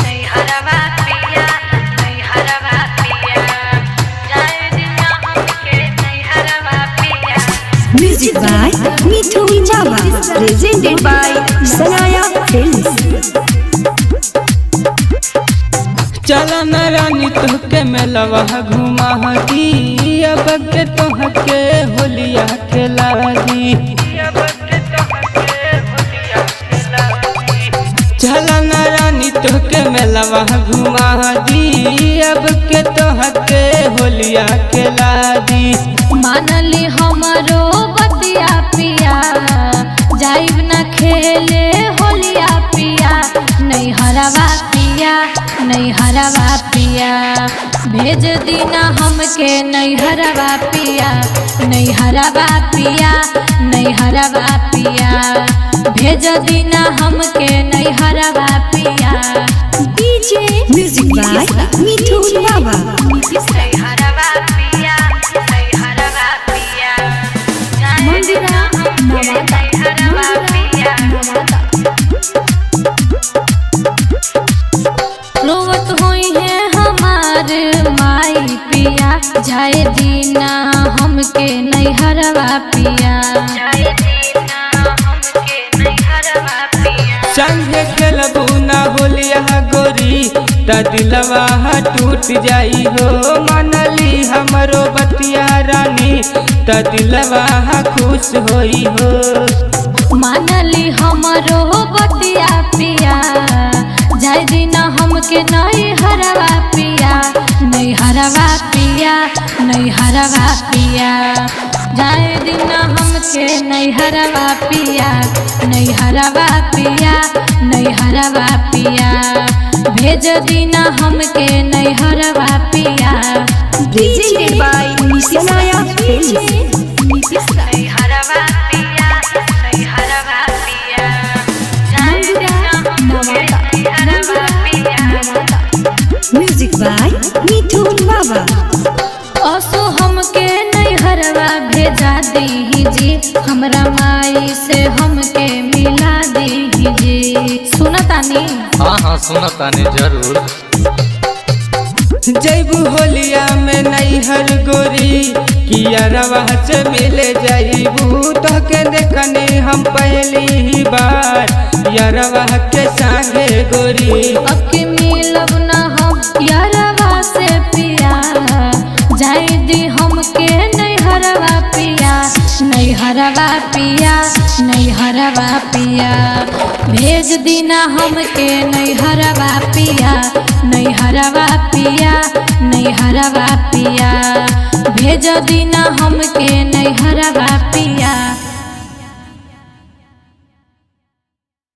नहीं हरवा पिया, नहीं हरवा पिया, जाए दिया हमके नहीं हरवा पिया। Music by Mithun Java, presented by Sanaya Films. चला न रानी तुहके मेलवा घुमाही, अब के तोहके होलिया खेला दी। चला न रानी तुहके मेलवा घुमाही, अब के तोहके होलिया खेला दी। मानली हमारो बतिया पिया, जाइब न खेले होलिया पिया। नहीं हरवा पिया, नहीं हरवा पिया, भेज दीना हमके नहीं हरवा पिया। नहीं हरवा पिया, नहीं हरवा पिया, भेज दीना हमके नहीं हरवा पिया। DJ Music by Mithun Java. नहीं हरवा पिया, नहीं हरवा पिया, मंदिरा नवादा, नहीं हरवा पिया। रोवत हुई है हमार माई पिया, जाए दीना हमके नहीं हरवा पिया। जाए दीना हमके नहीं हरवा पिया। संगे खेलबू ना होलिया गोरी, त दिलवा टूट जाई हो। मनली हमरो बतिया रानी, त दिलवा खुश होई हो। मानली हमरो बतिया पिया, जाए दीना हमके नहीं हरवा पिया। नहीं हरवा पिया, नहीं हरवा पिया, जाए दीना हमके नहीं हरवा पिया। नहीं हरवा पिया, नहीं हरवा पिया, भेज दीना हमके नहीं हरवा पिया। Presented by Sanaya Films. नहीं हरवा पिया, नहीं हरवा पिया, जाए दीना हमके नहीं हरवा पिया। Music by Mithun Java. असो हमके नहीं हरवा भेजा दी जी, हमरा माई से हमके मिला दी जी। सुनतानी हाँ सुनतानी जरूर। जैबू होलिया में नैहर गोरी, किया रवा से मिले जैबू। तोहके देखने हम पहली बार, यारवा के संगे गोरी। अब के मिलब न हम यारवा से पिया, जाए दी हमके नहीं हरवा पिया। नहीं हरवा पिया, नहीं हरवा पिया, भेज दीना हमके नहीं हरवा पिया। नहीं हरवा पिया, नहीं हरवा पिया, भेज दीना हमके नहीं हरवा पिया।